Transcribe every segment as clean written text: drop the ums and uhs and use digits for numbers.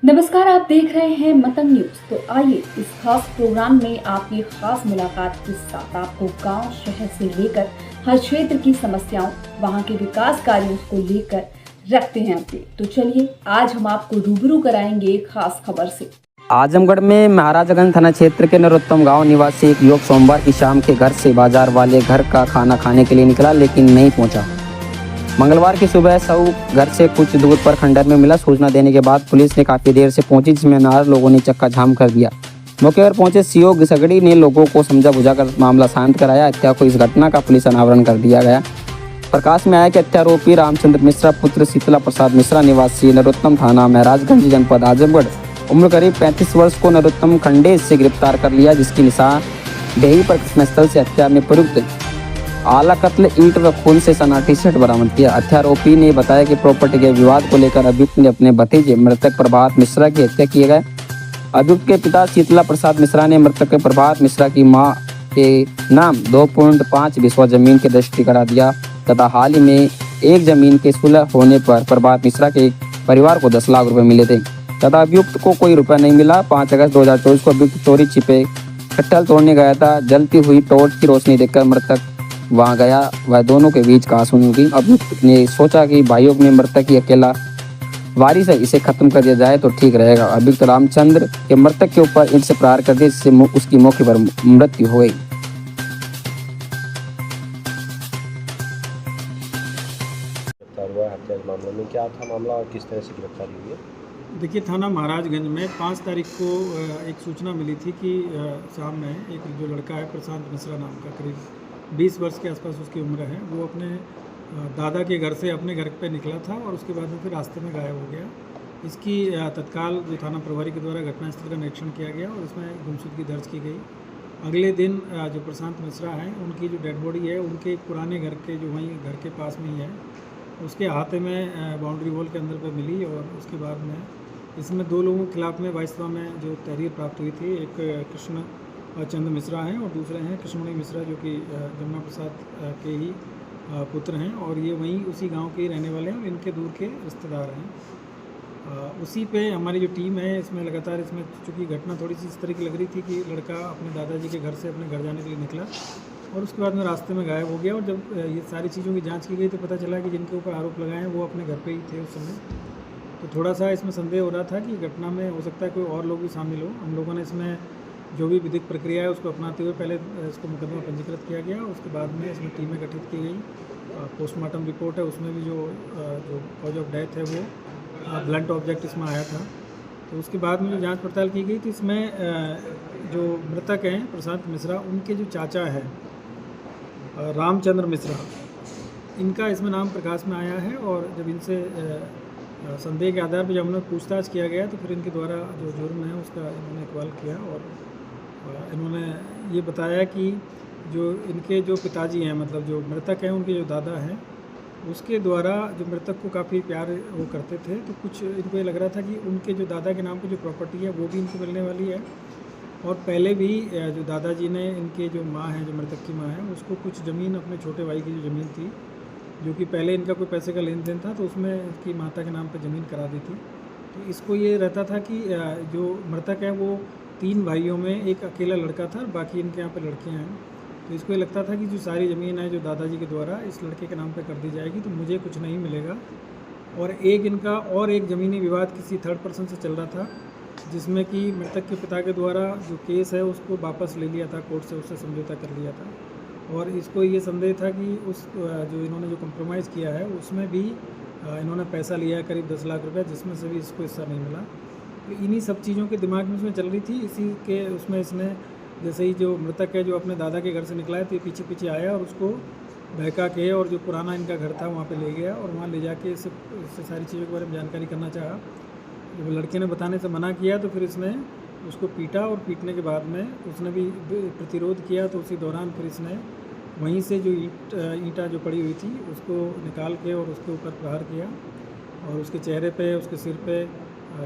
नमस्कार, आप देख रहे हैं मतंग न्यूज। तो आइए इस खास प्रोग्राम में आपकी खास मुलाकात के साथ आपको गांव शहर से लेकर हर क्षेत्र की समस्याओं, वहां के विकास कार्यों को लेकर रखते हैं अपडेट। तो चलिए आज हम आपको रूबरू कराएंगे एक खास खबर से। आजमगढ़ में महाराजगंज थाना क्षेत्र के नरोत्तम गांव निवासी एक युवक सोमवार की शाम के घर से बाजार वाले घर का खाना खाने के लिए निकला, लेकिन नहीं पहुंचा। मंगलवार की सुबह सऊ घर से कुछ दूर पर खंडर में मिला। सूचना देने के बाद पुलिस ने काफी देर से पहुंची, जिसमें नार लोगों ने चक्का जाम कर दिया। मौके पर पहुंचे सीओ घिसगड़ी ने लोगों को समझा बुझाकर मामला शांत कराया। हत्या को इस घटना का पुलिस अनावरण कर दिया गया। प्रकाश में आया कि हत्यारोपी रामचंद्र मिश्रा पुत्र शीतला प्रसाद मिश्रा निवासी नरोत्तम थाना महराजगंज जनपद आजमगढ़ उम्र करीब 35 वर्ष को नरोत्तम खंडेज से गिरफ्तार कर लिया, जिसकी निशानदेही पर घटनास्थल से हत्या में प्रयुक्त आला कत्ल ईंट व खून से सना टी-शर्ट बरामद किया। हत्यारोपी ने बताया कि प्रॉपर्टी के विवाद को लेकर अभियुक्त ने अपने भतीजे मृतक प्रभात मिश्रा की हत्या किए गए। अभियुक्त के पिता शीतला प्रसाद मिश्रा ने मृतक प्रभात मिश्रा की मां के नाम 2.5 बिस्वा जमीन की रजिस्ट्री करा दिया तथा हाल ही में एक जमीन के सुलह होने पर प्रभात मिश्रा के परिवार को 10 लाख रुपए मिले थे तथा अभियुक्त को कोई रुपया नहीं मिला। 5 अगस्त 2024 को अभियुक्त चोरी छिपे कट्टल तोड़ने गया था। जलती हुई टॉर्च की रोशनी देखकर मृतक वहां गया। वह दोनों के बीच कहासुनी हुई। अभियुक्त ने सोचा कि भाइयों में मृतक की अकेला वारिस है, इसे खत्म कर दिया जाए तो ठीक रहेगा। अभियुक्त रामचंद्र के मृतक के ऊपर ईंट से प्रहार कर दिया, जिससे उसकी मौके पर मृत्यु हो गई। गिरफ्तार हुआ हत्या के मामले में, क्या था मामला और किस तरह से गिरफ्तारी हुई है? देखिए, थाना महाराजगंज में 5 तारीख को एक सूचना मिली थी कि शाम में एक जो लड़का है प्रशांत मिश्रा नाम का, करीब 20 वर्ष के आसपास उसकी उम्र है, वो अपने दादा के घर से अपने घर पे निकला था और उसके बाद में फिर रास्ते में गायब हो गया। इसकी तत्काल जो थाना प्रभारी के द्वारा घटनास्थल का निरीक्षण किया गया और इसमें गुमशुदगी दर्ज की गई। अगले दिन जो प्रशांत मिश्रा हैं, उनकी जो डेड बॉडी है उनके एक पुराने घर के जो वहीं घर के पास में ही है, उसके अहाते में बाउंड्री वॉल के अंदर पे मिली। और उसके बाद में इसमें 2 लोगों के खिलाफ में 22वां में जो तहरीर प्राप्त हुई थी, एक कृष्ण चंद्र मिश्रा हैं और दूसरे हैं कृष्णमणि मिश्रा, जो कि जमुना प्रसाद के ही पुत्र हैं और ये वहीं उसी गांव के ही रहने वाले हैं और इनके दूर के रिश्तेदार हैं। उसी पे हमारी जो टीम है इसमें लगातार, इसमें चूँकि घटना थोड़ी सी इस तरह की लग रही थी कि लड़का अपने दादाजी के घर से अपने घर जाने के लिए निकला और उसके बाद में रास्ते में गायब हो गया। और जब ये सारी चीज़ों की जांच की गई तो पता चला कि जिनके ऊपर आरोप लगाए हैं वो अपने घर पे ही थे उस समय। तो थोड़ा सा इसमें संदेह हो रहा था कि घटना में हो सकता है कोई और लोग भी शामिल हो। हम लोगों ने इसमें जो भी विधिक प्रक्रिया है उसको अपनाते हुए पहले इसको मुकदमा पंजीकृत किया गया। उसके बाद में इसमें टीमें गठित की गई। पोस्टमार्टम रिपोर्ट है, उसमें भी जो कॉज ऑफ डेथ है वो ब्लंट ऑब्जेक्ट इसमें आया था। तो उसके बाद में जो जांच पड़ताल की गई तो इसमें जो मृतक हैं प्रशांत मिश्रा, उनके जो चाचा हैं रामचंद्र मिश्रा, इनका इसमें नाम प्रकाश में आया है। और जब इनसे संदेह के आधार पर जब हमने पूछताछ किया गया तो फिर इनके द्वारा जो जुर्म है उसका इन्होंने इकबाल किया और इन्होंने ये बताया कि जो इनके जो पिताजी हैं, मतलब जो मृतक हैं उनके जो दादा हैं, उसके द्वारा जो मृतक को काफ़ी प्यार वो करते थे। तो कुछ इनको ये लग रहा था कि उनके जो दादा के नाम पे जो प्रॉपर्टी है वो भी इनको मिलने वाली है। और पहले भी जो दादाजी ने, इनके जो माँ हैं, जो मृतक की माँ है, उसको कुछ ज़मीन, अपने छोटे भाई की जो ज़मीन थी, जो कि पहले इनका कोई पैसे का लेन देन था, तो उसमें इसकी माता के नाम पे ज़मीन करा दी थी। तो इसको ये रहता था कि जो मृतक है वो 3 भाइयों में एक अकेला लड़का था, बाकी इनके यहाँ पे लड़कियाँ हैं। तो इसको ये लगता था कि जो सारी ज़मीन है जो दादाजी के द्वारा इस लड़के के नाम पे कर दी जाएगी तो मुझे कुछ नहीं मिलेगा। और एक ज़मीनी विवाद किसी थर्ड पर्सन से चल रहा था, जिसमें कि मृतक के पिता के द्वारा जो केस है उसको वापस ले लिया था कोर्ट से, उससे समझौता कर लिया था। और इसको ये संदेह था कि उस जो इन्होंने जो कॉम्प्रोमाइज़ किया है उसमें भी इन्होंने पैसा लिया है करीब 10 लाख रुपए, जिसमें से भी इसको हिस्सा नहीं मिला। तो इन्हीं सब चीज़ों के दिमाग में उसमें चल रही थी। इसी के उसमें इसने, जैसे ही जो मृतक है जो अपने दादा के घर से निकला है, तो ये पीछे पीछे आया और उसको बहका के और जो पुराना इनका घर था वहाँ पे ले गया और वहाँ ले जाके इससे सारी चीज़ों के बारे में जानकारी करना चाहा। जब लड़के ने बताने से मना किया तो फिर इसने उसको पीटा और पीटने के बाद में उसने भी प्रतिरोध किया। तो उसी दौरान फिर इसने वहीं से जो ईंटा जो पड़ी हुई थी उसको निकाल के और उसके ऊपर प्रहार किया और उसके चेहरे पे, उसके सिर पे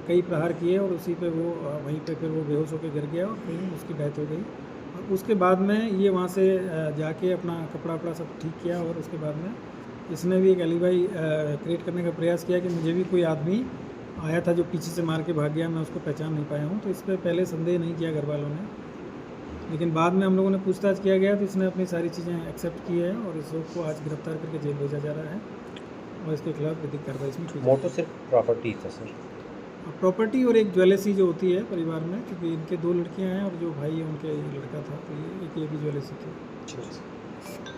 कई प्रहार किए और उसी पे वो वहीं पे फिर वो बेहोश होकर गिर गया और कहीं उसकी डेथ हो गई। और उसके बाद में ये वहाँ से जाके अपना कपड़ा वपड़ा सब ठीक किया और उसके बाद में इसने भी एक एलिबाई क्रिएट करने का प्रयास किया कि मुझे भी कोई आदमी आया था जो पीछे से मार के भाग गया, मैं उसको पहचान नहीं पाया हूँ। तो इस पर पहले संदेह नहीं किया घर वालों ने, लेकिन बाद में हम लोगों ने पूछताछ किया गया तो इसने अपनी सारी चीज़ें एक्सेप्ट की है और इस लोग को आज गिरफ्तार करके जेल भेजा जा रहा है और इसके खिलाफ विधिक कार्रवाई इसमें की मोटो सिर्फ प्रॉपर्टी था सर? प्रॉपर्टी और एक ज्वेलरी जो होती है परिवार में, क्योंकि इनके 2 लड़कियां हैं और जो भाई है उनके लड़का था, तो ये भी ज्वेलरी थी। ठीक है।